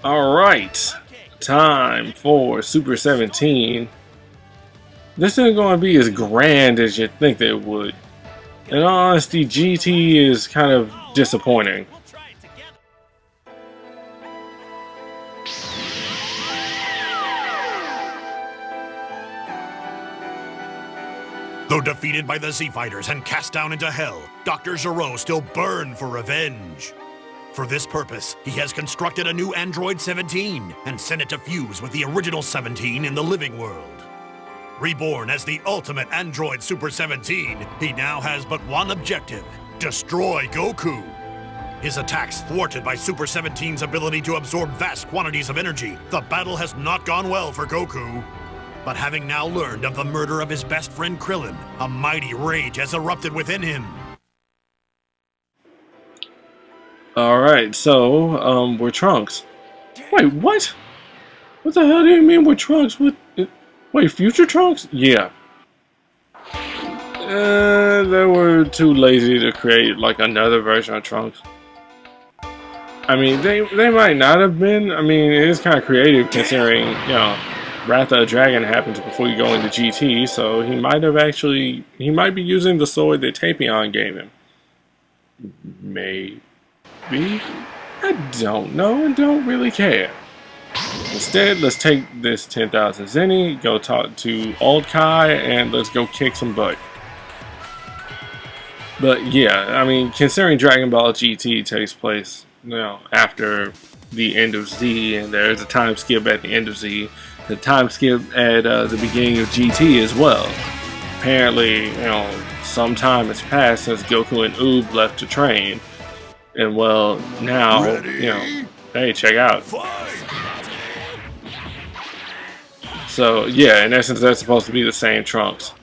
Alright, time for Super 17. This isn't going to be as grand as you think that it would. In all honesty, GT is kind of disappointing. Though defeated by the Z-Fighters and cast down into hell, Dr. Gero still burned for revenge. For this purpose, he has constructed a new Android 17 and sent it to fuse with the original 17 in the living world. Reborn as the ultimate Android Super 17, he now has but one objective: destroy Goku. His attacks thwarted by Super 17's ability to absorb vast quantities of energy, the battle has not gone well for Goku. But having now learned of the murder of his best friend Krillin, a mighty rage has erupted within him. Alright, so, we're Trunks. Wait, what? What the hell do you mean we're Trunks? Wait, future Trunks? Yeah. They were too lazy to create, like, another version of Trunks. I mean, they might not have been. I mean, it is kind of creative considering, you know, Wrath of the Dragon happens before you go into GT, so he might be using the sword that Tapion gave him. Maybe? I don't know and don't really care. Instead, let's take this 10,000 Zenny, go talk to Old Kai, and let's go kick some butt. But yeah, I mean, considering Dragon Ball GT takes place, you know, after the end of Z, and there's a time skip at the end of Z, the time skip at the beginning of GT as well. Apparently, you know, some time has passed since Goku and Oob left to train. And well, now, you know, hey, check out. So, yeah, in essence, that's supposed to be the same Trunks.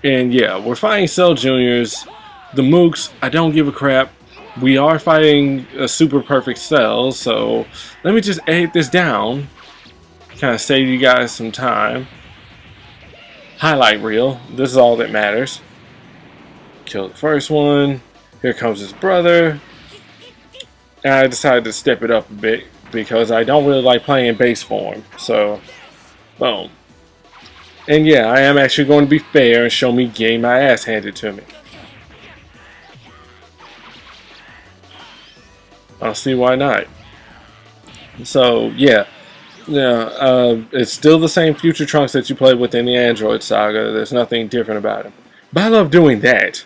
And yeah, we're fighting Cell Juniors. The Mooks, I don't give a crap. We are fighting a super perfect Cell, so let me just edit this down. Kind of save you guys some time. Highlight reel. This is all that matters. Kill the first one. Here comes his brother. And I decided to step it up a bit because I don't really like playing in base form. So, boom. And yeah, I am actually going to be fair and show me getting my ass handed to me. I'll see why not. So, yeah. It's still the same future Trunks that you played within the Android Saga. There's nothing different about him. But I love doing that.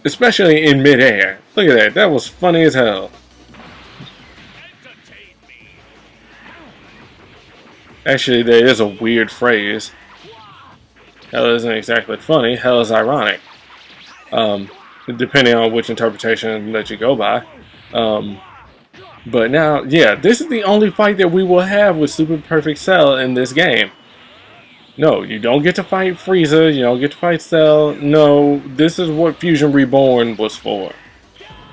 Especially in midair. Look at that. That was funny as hell. Actually, there is a weird phrase. Hell isn't exactly funny. Hell is ironic. Depending on which interpretation that you go by. But now, yeah, this is the only fight that we will have with Super Perfect Cell in this game. No, you don't get to fight Frieza, you don't get to fight Cell. No, this is what Fusion Reborn was for.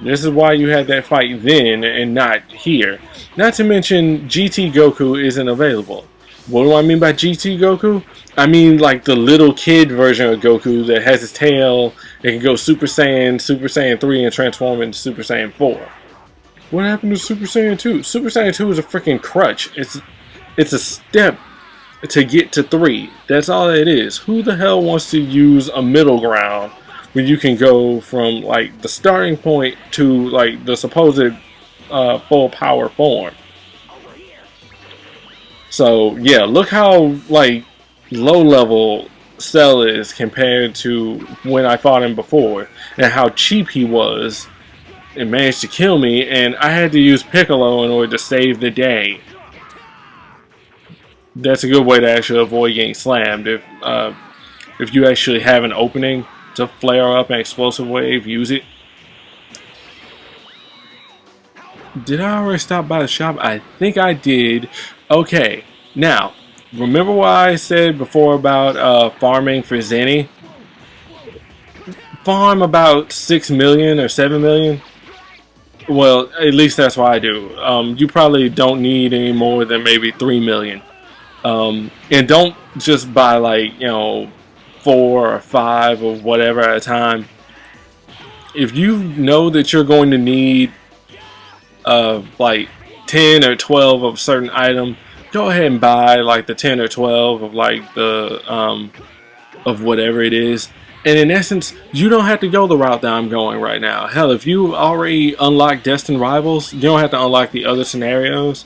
This is why you had that fight then and not here. Not to mention, GT Goku isn't available. What do I mean by GT Goku? I mean like the little kid version of Goku that has his tail, it can go Super Saiyan 3 and transform into Super Saiyan 4. What happened to Super Saiyan 2? Super Saiyan 2 is a freaking crutch. It's a step to get to 3. That's all it is. Who the hell wants to use a middle ground when you can go from like the starting point to like the supposed full power form? So yeah, look how like low level Cell is compared to when I fought him before, and how cheap he was. It managed to kill me, and I had to use Piccolo in order to save the day. That's a good way to actually avoid getting slammed. If you actually have an opening to flare up an explosive wave, use it. Did I already stop by the shop? I think I did. Okay, now, remember what I said before about farming for Zenny? Farm about 6 million or 7 million. Well, at least that's what I do. You probably don't need any more than maybe 3 million. And don't just buy like, you know, 4 or 5 or whatever at a time. If you know that you're going to need like 10 or 12 of a certain item, go ahead and buy like the 10 or 12 of like the of whatever it is. And in essence, you don't have to go the route that I'm going right now. Hell, if you already unlocked Destined Rivals, you don't have to unlock the other scenarios.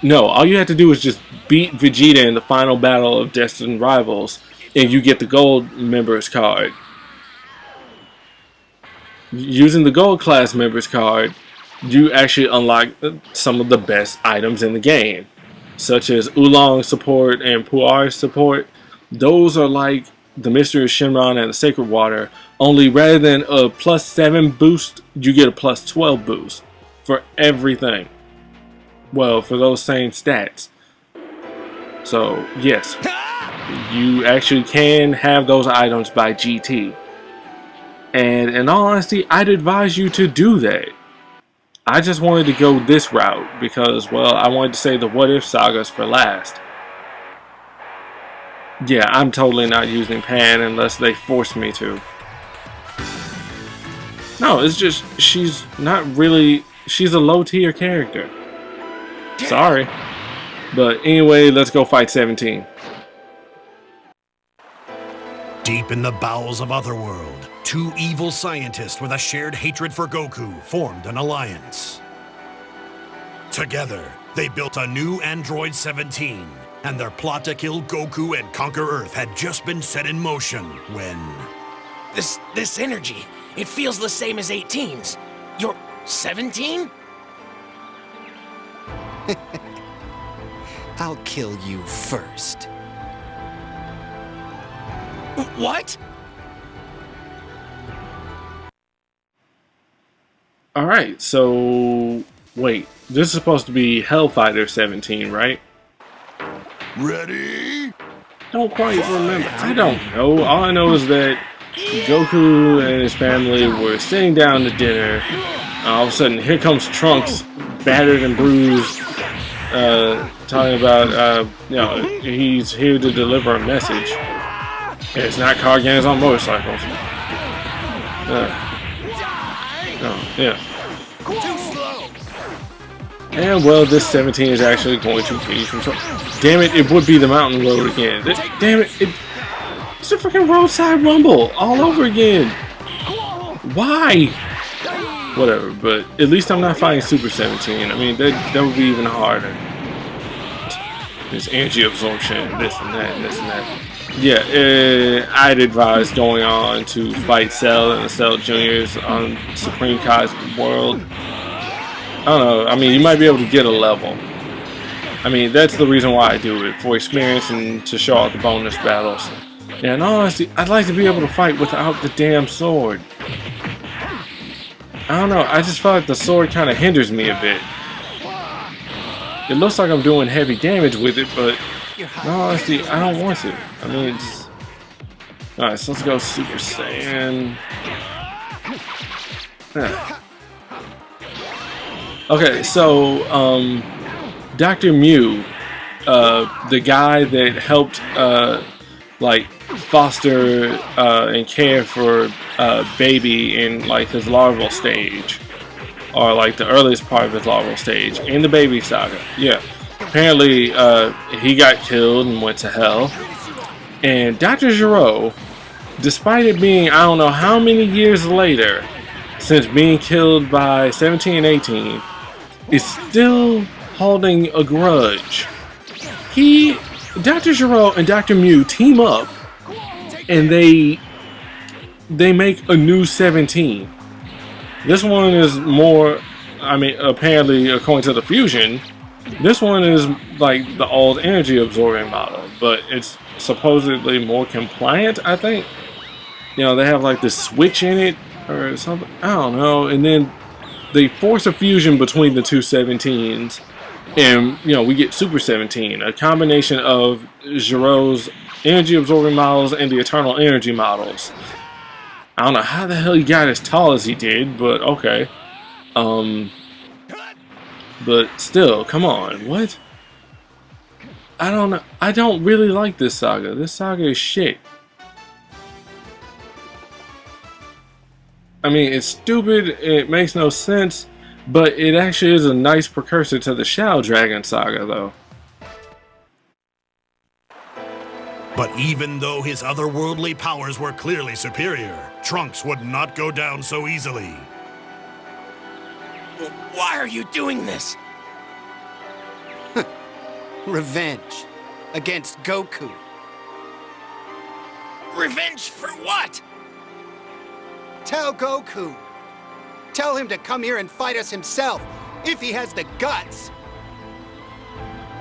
No, all you have to do is just beat Vegeta in the final battle of Destined Rivals, and you get the gold members card. Using the gold class members card, you actually unlock some of the best items in the game, such as Oolong support and Puar support. Those are like the Mystery of Shenron and the Sacred Water, only rather than a +7 boost, you get a +12 boost for everything. Well, for those same stats. So, yes, you actually can have those items by GT. And in all honesty, I'd advise you to do that. I just wanted to go this route because, well, I wanted to say the What If sagas for last. Yeah, I'm totally not using Pan unless they force me to. No, it's just, she's not really, she's a low tier character. Sorry. But anyway, let's go fight 17. Deep in the bowels of Otherworld, two evil scientists with a shared hatred for Goku formed an alliance. Together, they built a new Android 17, and their plot to kill Goku and conquer Earth had just been set in motion when... This energy, it feels the same as 18's. You're 17? I'll kill you first. What? Alright, so... wait, this is supposed to be Hellfighter 17, right? Ready? Don't quite remember. I don't know. All I know is that Goku and his family were sitting down to dinner. All of a sudden, here comes Trunks, battered and bruised, talking about, you know, he's here to deliver a message. And it's not car gangs on motorcycles. Oh, yeah. And well, this 17 is actually going to be from... Damn it, it would be the mountain road again. Damn it, it's a freaking roadside rumble all over again. Why? Whatever, but at least I'm not fighting Super 17. I mean, that would be even harder. There's energy absorption, this and that, and this and that. Yeah, I'd advise going on to fight Cell and the Cell Juniors on Supreme Kai's World. I don't know, I mean, you might be able to get a level. I mean, that's the reason why I do it, for experience and to show out the bonus battles. And honestly, I'd like to be able to fight without the damn sword. I don't know, I just feel like the sword kind of hinders me a bit. It looks like I'm doing heavy damage with it, but in all honesty, I don't want to. I mean, it's just... Alright, so let's go Super Saiyan. Okay, so, Dr. Myuu, the guy that helped, like, foster, and care for, Baby in, like, his larval stage. Or, like, the earliest part of his larval stage. In the Baby Saga. Yeah. Apparently, he got killed and went to hell. And Dr. Gero, despite it being, I don't know how many years later, since being killed by 17 and 18, is still holding a grudge. Dr. Gero and Dr. Myuu team up, and they make a new 17. This one is more, I mean, apparently, according to the Fusion, this one is like the old energy absorbing model, but it's supposedly more compliant, I think. You know, they have like this switch in it, or something, I don't know, and then they force a fusion between the two 17s, and, you know, we get Super 17, a combination of Gero's energy absorbing models and the Eternal Energy models. I don't know how the hell he got as tall as he did, but okay. But still, come on, what? I don't know, I don't really like this saga. This saga is shit. I mean, it's stupid, it makes no sense. But it actually is a nice precursor to the Shadow Dragon saga, though. But even though his otherworldly powers were clearly superior, Trunks would not go down so easily. Why are you doing this? Revenge. Against Goku. Revenge for what? Tell Goku. Tell him to come here and fight us himself, if he has the guts.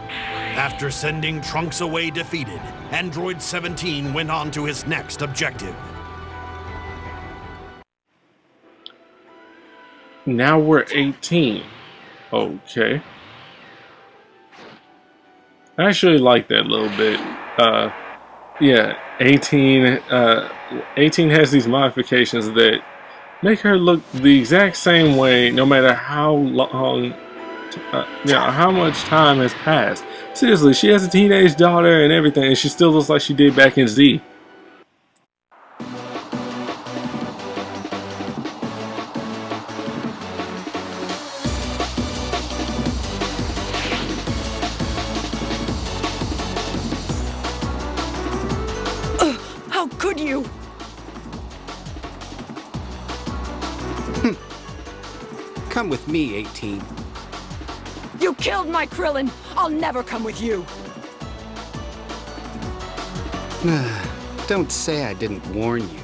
After sending Trunks away defeated, Android 17 went on to his next objective. Now we're 18. Okay. I actually like that a little bit. Yeah, 18. 18 has these modifications that make her look the exact same way, no matter how long, how much time has passed. Seriously, she has a teenage daughter and everything, and she still looks like she did back in Z. How could you? Come with me, 18. You killed my Krillin! I'll never come with you! Don't say I didn't warn you.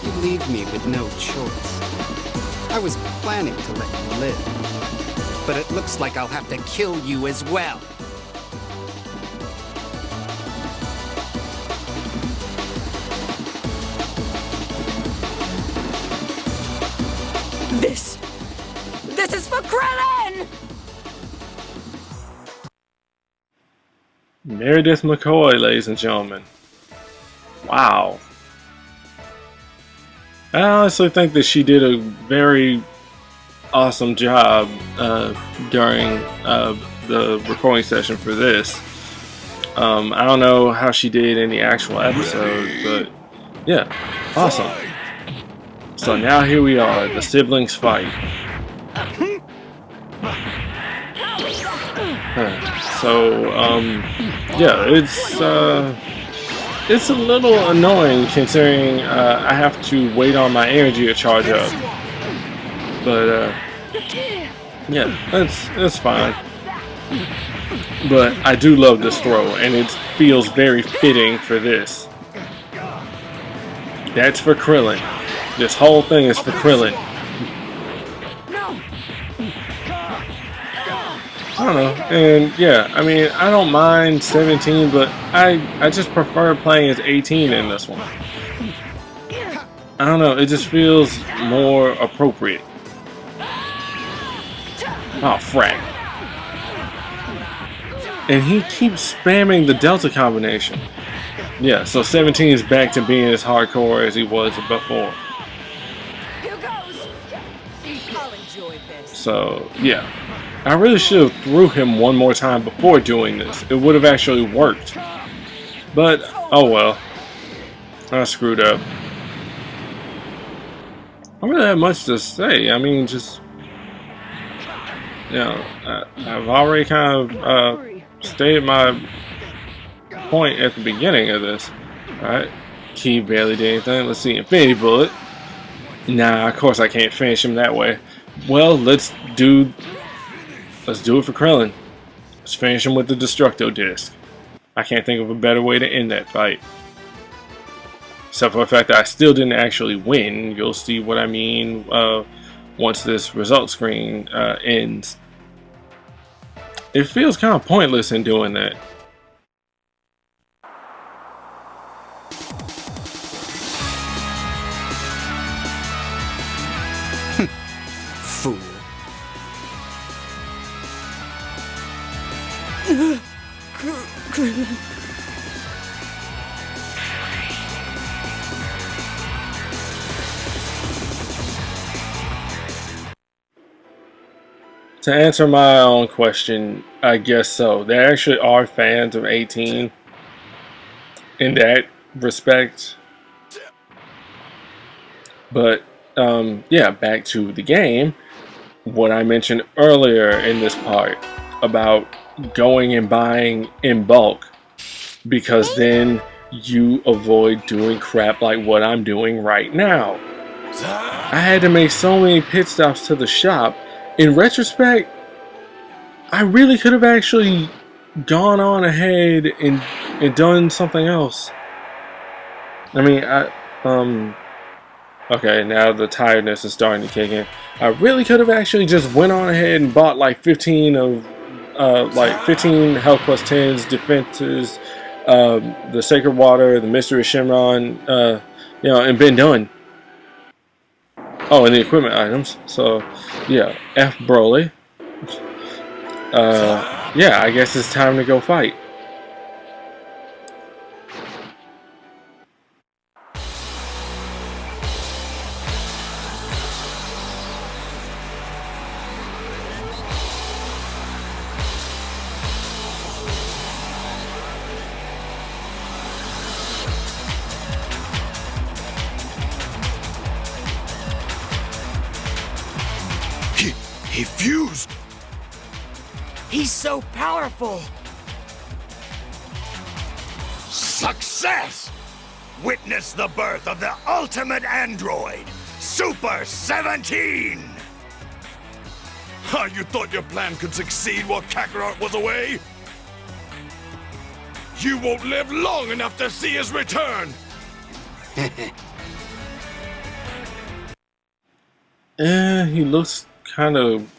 You leave me with no choice. I was planning to let you live, but it looks like I'll have to kill you as well. This is for Krillin! Meredith McCoy, ladies and gentlemen. Wow. I honestly think that she did a very awesome job during the recording session for this. I don't know how she did in the actual episode, but yeah, awesome. So now here we are, the siblings fight. Yeah, it's a little annoying considering I have to wait on my energy to charge up. But yeah, that's fine. But I do love this throw, and it feels very fitting for this. That's for Krillin. This whole thing is for Krillin. I don't know, and yeah, I mean, I don't mind 17, but I just prefer playing as 18 in this one. I don't know, it just feels more appropriate. Oh, frack. And he keeps spamming the Delta combination. Yeah, so 17 is back to being as hardcore as he was before. So, yeah. I really should have threw him one more time before doing this. It would have actually worked. But, oh well. I screwed up. I don't really have much to say. I mean, just... You know, I've already kind of stated my point at the beginning of this. Alright. Key barely did anything. Let's see. Infinity Bullet. Nah, of course I can't finish him that way. Well, let's do it for Krillin. Let's finish him with the Destructo Disc. I can't think of a better way to end that fight. Except for the fact that I still didn't actually win. You'll see what I mean once this result screen ends. It feels kind of pointless in doing that. Fool. To answer my own question, I guess so. There actually are fans of 18 in that respect. But yeah, back to the game. What I mentioned earlier in this part about going and buying in bulk, because then you avoid doing crap like what I'm doing right now. I had to make so many pit stops to the shop. In retrospect, I really could have actually gone on ahead and done something else. I mean, okay, now the tiredness is starting to kick in. I really could have actually just went on ahead and bought like 15 health plus 10s, defenses, the Sacred Water, the Mystery Shimron, you know, and been done. Oh, and the equipment items. So, yeah, F Broly. Yeah, I guess it's time to go fight. He fused! He's so powerful! Success! Witness the birth of the ultimate android, Super 17! You thought your plan could succeed while Kakarot was away? You won't live long enough to see his return! He looks kind of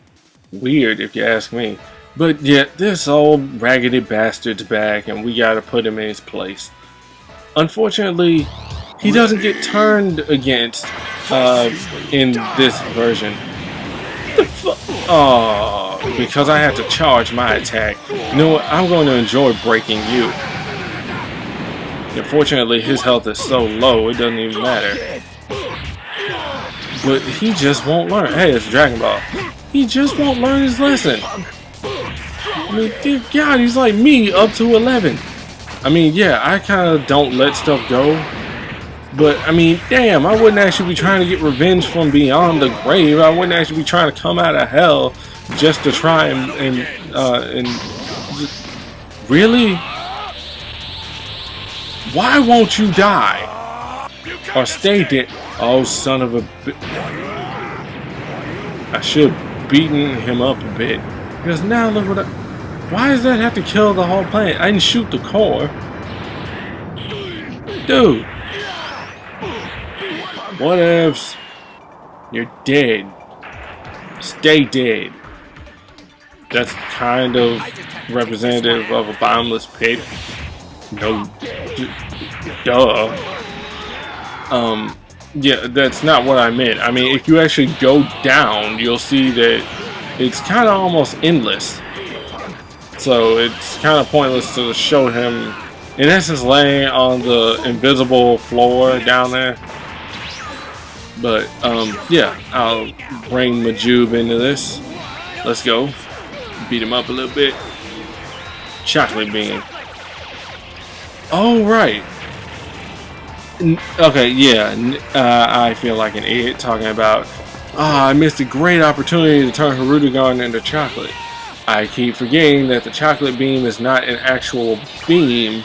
weird if you ask me. But yet, this old raggedy bastard's back and we gotta put him in his place. Unfortunately, he doesn't get turned against in this version. Oh, because I had to charge my attack. You know what? I'm going to enjoy breaking you. Unfortunately, his health is so low, it doesn't even matter. But he just won't learn. Hey, it's Dragon Ball. He just won't learn his lesson. I mean, dear God, he's like me up to 11. I mean, yeah, I kind of don't let stuff go. But, I mean, damn, I wouldn't actually be trying to get revenge from beyond the grave. I wouldn't actually be trying to come out of hell just to try and really? Why won't you die? Or stay dead? Oh, son of a bitch. I should have beaten him up a bit. Because now look what I... Why does that have to kill the whole planet? I didn't shoot the core. Dude. Whatevs. You're dead. Stay dead. That's kind of representative of a bottomless pit. No. Duh. Yeah, that's not what I meant. I mean, if you actually go down, you'll see that it's kind of almost endless. So it's kind of pointless to show him, in essence, laying on the invisible floor down there. But, yeah, I'll bring Myuu into this. Let's go. Beat him up a little bit. Chocolate bean. Oh, right. Okay, yeah, I feel like an idiot talking about, I missed a great opportunity to turn Hirudegarn into chocolate. I keep forgetting that the chocolate beam is not an actual beam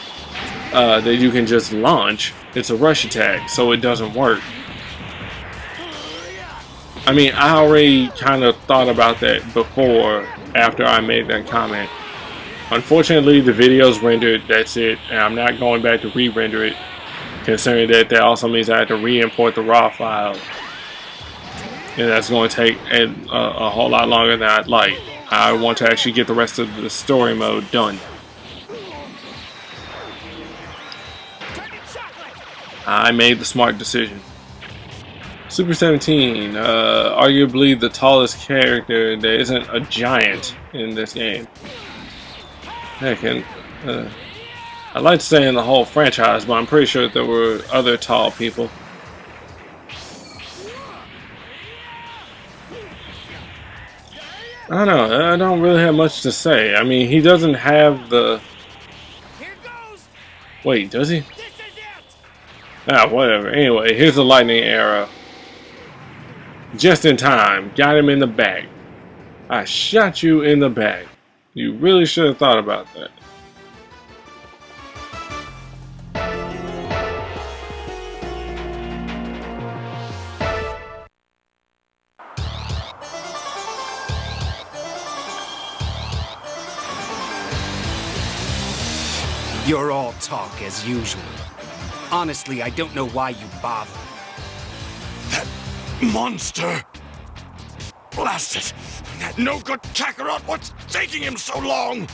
that you can just launch. It's a rush attack, so it doesn't work. I mean, I already kind of thought about that before, after I made that comment. Unfortunately, the video's rendered, that's it, and I'm not going back to re-render it. Considering that also means I have to re-import the raw file, and that's going to take a whole lot longer than I'd like. I want to actually get the rest of the story mode done. I made the smart decision. Super 17, arguably the tallest character that isn't a giant in this game. Heck, and I'd like to say in the whole franchise, but I'm pretty sure there were other tall people. I don't know, I don't really have much to say. I mean, he doesn't have the... Wait, does he? Ah, whatever. Anyway, here's the lightning arrow. Just in time. Got him in the back. I shot you in the back. You really should have thought about that. You're all talk as usual. Honestly, I don't know why you bother. That monster! Blast it! That no-good Kakarot, what's taking him so long?